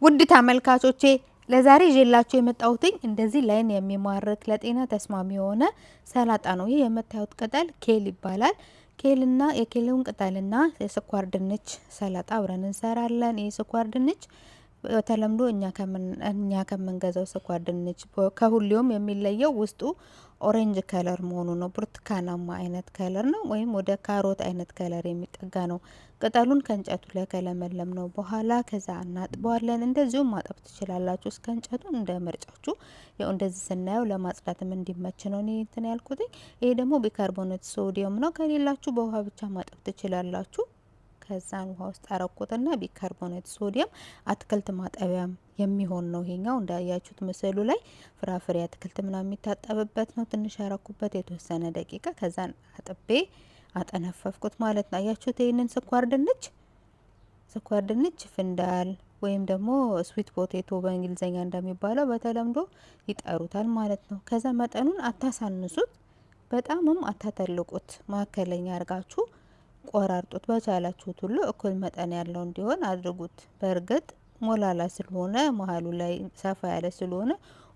ውድ ተመልካቾቼ ለዛሬ ይዤላችሁ የመጣሁትኝ እንደዚህ ላይን የሚማርክ ለጤና ተስማሚ የሆነ ሰላጣ ነው። ይህ የምታዩት ቅጠል ኬል ይባላል። ኬልና የኬሉን ቅጠልና የስኳር ድንች ሰላጣ አብረን እንሰራለን። ይህ ስኳር ድንች በተለምዶ እኛ ከምንገዛው ስኳር ድንች ከሁሉም የሚለየው ውስጡ ኦሬንጅ ከለር መሆኑ ነው። ብርቱካናማ አይነት ከለር ነው፣ ወይም ወደ ካሮት አይነት ከለር የሚጠጋ ነው። ቅጠሉን ከእንጨቱ ላይ ከለመለም ነው በኋላ ከዛ እናጥበዋለን። እንደዚሁም ማጠብ ትችላላችሁ እስከ እንጨቱ እንደ ምርጫችሁ። ያው እንደዚህ ስናየው ለማጽዳትም እንዲመች ነው እኔ እንትን ያልኩት። ይሄ ደግሞ ቢካርቦኔት ሶዲየም ነው። ከሌላችሁ በውሃ ብቻ ማጠብ ትችላላችሁ። ከዛን ውሃ ውስጥ አረኩትና ቢካርቦኔት ሶዲየም አትክልት ማጠቢያም የሚሆን ነው። ይሄኛው እንዳያችሁት ምስሉ ላይ ፍራፍሬ አትክልት ምናምን የሚታጠብበት ነው። ትንሽ ያረኩበት የተወሰነ ደቂቃ ከዛን አጥቤ አጠነፈፍኩት ማለት ነው። አያችሁት? ይሄንን ስኳር ድንች ፍንዳል ወይም ደግሞ ስዊት ፖቴቶ በእንግሊዝኛ እንደሚባለው በተለምዶ ይጠሩታል ማለት ነው። ከዛ መጠኑን አታሳንሱት፣ በጣምም አታተልቁት፣ መካከለኛ አርጋችሁ ቆራርጡት። በቻላችሁት ሁሉ እኩል መጠን ያለው እንዲሆን አድርጉት። በእርግጥ ሞላላ ስለሆነ መሀሉ ላይ ሰፋ ያለ ስለሆነ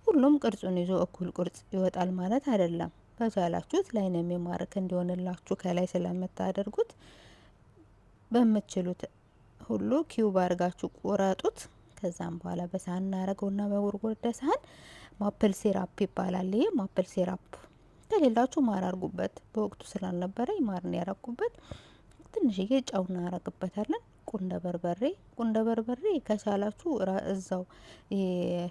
ሁሉም ቅርጹን ይዞ እኩል ቅርጽ ይወጣል ማለት አይደለም። በቻላችሁት ላይን የሚማርክ እንዲሆንላችሁ ከላይ ስለምታደርጉት በምትችሉት ሁሉ ኪዩብ አርጋችሁ ቆራጡት። ከዛም በኋላ በሳህን እናረገውና በጎድጓዳ ሳህን ማፕል ሲራፕ ይባላል። ይሄ ማፕል ሲራፕ ከሌላችሁ ማር አርጉበት። በወቅቱ ስላልነበረ ማርን ያረኩበት። ትንሽዬ ጨው እናረግበታለን። ቁንደ በርበሬ ከቻላችሁ እዛው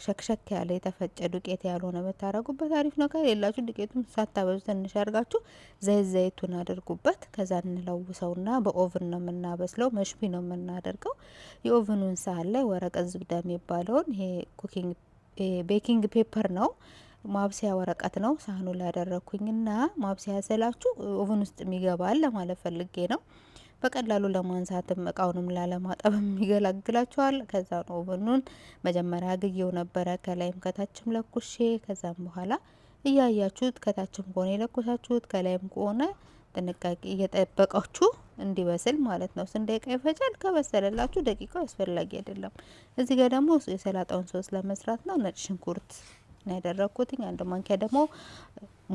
ሸክሸክ ያለ የተፈጨ ዱቄት ያልሆነ ብታረጉበት አሪፍ ነው። ከሌላችሁ ዱቄቱን ሳታበዙ ትንሽ አርጋችሁ ዘይቱን አድርጉበት። ከዛ እንለውሰውና በኦቭን ነው የምናበስለው። መሽቢ ነው የምናደርገው። የኦቭኑን ሳህን ላይ ወረቀት ዝብዳ የሚባለውን ይሄ ቤኪንግ ፔፐር ነው፣ ማብሰያ ወረቀት ነው። ሳህኑ ላይ ያደረኩኝና ማብሰያ ስላችሁ ኦቭን ውስጥ የሚገባል ለማለት ፈልጌ ነው። በቀላሉ ለማንሳትም እቃውንም ላለማጠብም ይገላግላችኋል። ከዛ ነው ኦቨኑን መጀመሪያ አግየው ነበረ ከላይም ከታችም ለኩሼ። ከዛም በኋላ እያያችሁት ከታችም ከሆነ የለኩሳችሁት ከላይም ከሆነ ጥንቃቄ እየጠበቃችሁ እንዲበስል ማለት ነው። 3 ደቂቃ ይፈጃል። ከበሰለላችሁ ደቂቃው አስፈላጊ አይደለም። እዚህ ጋር ደግሞ የሰላጣውን ሶስ ለመስራት ነው ነጭ ሽንኩርት ነው ያደረኩትኝ። 1 ማንኪያ ደግሞ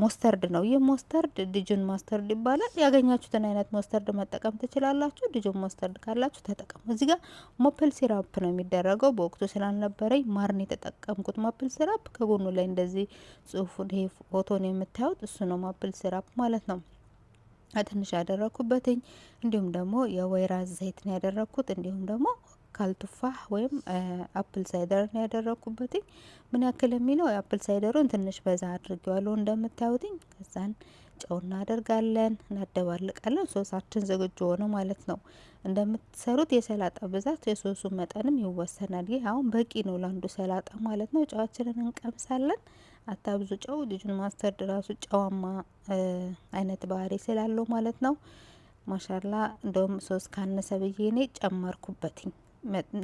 ሞስተርድ ነው። ይህ ሞስተርድ ዲጁን ሞስተርድ ይባላል። ያገኛችሁትን አይነት ሞስተርድ መጠቀም ትችላላችሁ። ዲጁን ሞስተርድ ካላችሁ ተጠቀሙ። እዚህ ጋር ማፕል ሲራፕ ነው የሚደረገው። በወቅቱ ስላልነበረኝ ማርን የተጠቀምኩት ማፕል ሲራፕ ከጎኑ ላይ እንደዚህ ጽሁፉን ይሄ ፎቶን የምታዩት እሱ ነው ማፕል ሲራፕ ማለት ነው። ትንሽ ያደረኩበትኝ እንዲሁም ደግሞ የወይራ ዘይት ነው ያደረኩት። እንዲሁም ደግሞ ካልቱፋህ ወይም አፕል ሳይደር ነው ያደረኩበትኝ። ምን ያክል የሚለው የአፕል ሳይደሩን ትንሽ በዛ አድርጌዋለሁ እንደምታዩትኝ። ከዛን ጨው እናደርጋለን፣ እናደባልቃለን። ሶሳችን ዝግጁ ሆነ ማለት ነው። እንደምትሰሩት የሰላጣ ብዛት የሶሱ መጠንም ይወሰናል። ይህ አሁን በቂ ነው ለአንዱ ሰላጣ ማለት ነው። ጨዋችንን እንቀምሳለን። አታብዙ ጨው። ልጁን ማስተርድ ራሱ ጨዋማ አይነት ባህሪ ስላለው ማለት ነው። ማሻላ እንደውም ሶስ ካነሰ ብዬ እኔ ጨመርኩበትኝ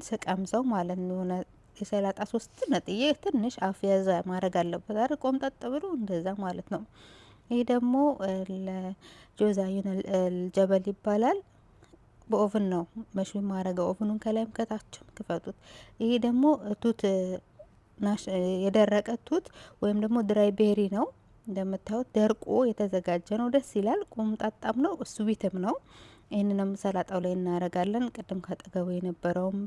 ስቀምሰው ማለት ነው። የሆነ የሰላጣ ሶስት ነጥዬ ትንሽ አፍ ያዛ ማድረግ አለበት አይደል? ቆምጠጥ ብሎ እንደዛ ማለት ነው። ይሄ ደግሞ ለጆዛዩን ጀበል ይባላል። በኦቭን ነው መሽ ማረገው። ኦቭኑን ከላይም ከታችም ክፈቱት። ይሄ ደግሞ ቱት የደረቀ ቱት ወይም ደግሞ ድራይ ቤሪ ነው። እንደምታዩት ደርቆ የተዘጋጀ ነው። ደስ ይላል። ቆምጣጣም ነው፣ ስዊትም ነው። ይህንንም ሰላጣው ላይ እናረጋለን። ቅድም ካጠገቡ የነበረውም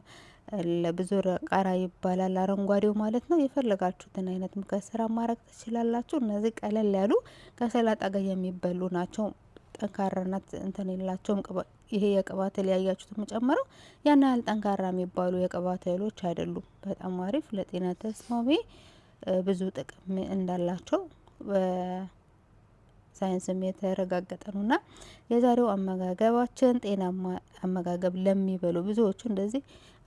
ለብዙ ቃራ ይባላል፣ አረንጓዴው ማለት ነው። የፈለጋችሁትን አይነት ሙከሰራ ማረግ ትችላላችሁ። እነዚህ ቀለል ያሉ ከሰላጣ ጋር የሚበሉ ናቸው። ጠንካራነት እንትን የላቸውም። ይሄ የቅባት እህል ያያችሁት የምጨምረው ያን ያህል ጠንካራ የሚባሉ የቅባት እህሎች አይደሉም። በጣም አሪፍ ለጤና ተስማሚ ብዙ ጥቅም እንዳላቸው ሳይንስም የተረጋገጠ ነውና የዛሬው አመጋገባችን ጤናማ አመጋገብ ለሚበሉ ብዙዎቹ እንደዚህ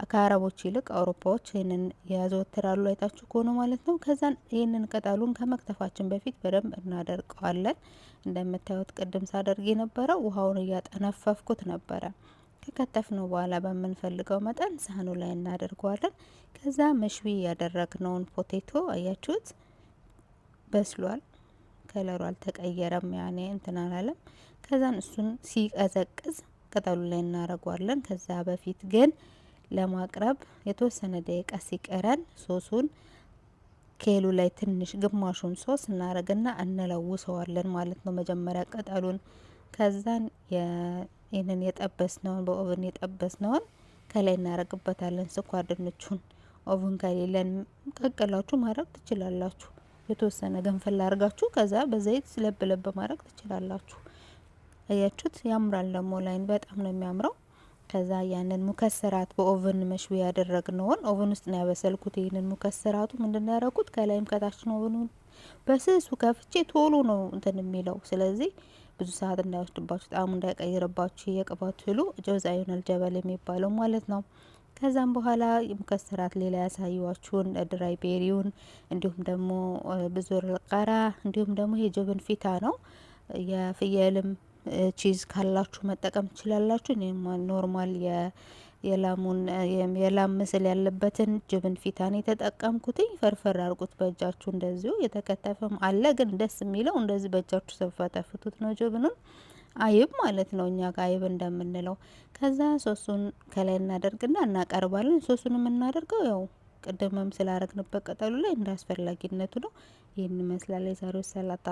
ከአረቦች ይልቅ አውሮፓዎች ይህንን ያዘወትራሉ፣ አይታችሁ ከሆነ ማለት ነው። ከዛን ይህንን ቅጠሉን ከመክተፋችን በፊት በደንብ እናደርቀዋለን። እንደምታዩት ቅድም ሳደርግ የነበረው ውሃውን እያጠነፈፍኩት ነበረ። ከከተፍነው በኋላ በምንፈልገው መጠን ሳህኑ ላይ እናደርገዋለን። ከዛ መሽዊ ያደረግነውን ፖቴቶ አያችሁት በስሏል። ከለሩ አልተቀየረም፣ ያኔ እንትን አላለም። ከዛን እሱን ሲቀዘቅዝ ቅጠሉ ላይ እናረጓለን። ከዛ በፊት ግን ለማቅረብ የተወሰነ ደቂቃ ሲቀረን ሶሱን ኬሉ ላይ ትንሽ ግማሹን ሶስ እናረግና እንለውሰዋለን ማለት ነው። መጀመሪያ ቅጠሉን ከዛን ይህንን የጠበስነውን በኦቨን የጠበስነውን ከላይ እናረግበታለን። ስኳር ድንቹን ኦቨን ከሌለን ቀቅላችሁ ማድረግ ትችላላችሁ። የተወሰነ ገንፈል አርጋችሁ ከዛ በዘይት ለብ ለብ ማድረግ ትችላላችሁ። አያችሁት? ያምራል ደግሞ ላይን በጣም ነው የሚያምረው። ከዛ ያንን ሙከሰራት በኦቨን መሽዊ ያደረግነውን ኦቨን ውስጥ ነው ያበሰልኩት። ይህንን ሙከሰራቱ ምንድነው ያደረኩት? ከላይም ከታች ነው ኦቨኑን በስሱ ከፍቼ ቶሎ ነው እንትን የሚለው። ስለዚህ ብዙ ሰዓት እንዳይወስድባችሁ፣ ጣዕሙ እንዳይቀይርባችሁ የቅባት እህሉ ጀውዛዩን አልጀበል የሚባለው ማለት ነው። ከዛም በኋላ የሙከሰራት ሌላ ያሳዩዋችሁን ድራይ ቤሪውን እንዲሁም ደግሞ ብዙ ቃራ እንዲሁም ደግሞ የጅብን ፊታ ነው የፍየልም ቺዝ ካላችሁ መጠቀም ትችላላችሁ። እኔም ኖርማል የላሙን የላም ምስል ያለበትን ጅብን ፊታን የተጠቀምኩትኝ። ፈርፈር አርጉት በእጃችሁ እንደዚሁ። የተከተፈም አለ ግን ደስ የሚለው እንደዚህ በእጃችሁ ሰፋተፍቱት ነው። ጅብኑን አይብ ማለት ነው እኛ ጋር አይብ እንደምንለው። ከዛ ሶሱን ከላይ እናደርግና እናቀርባለን። ሶሱን የምናደርገው ያው ቅድምም ስላረግንበት ቅጠሉ ላይ እንደ አስፈላጊነቱ ነው። ይህን ይመስላል የዛሬው ሰላጣ።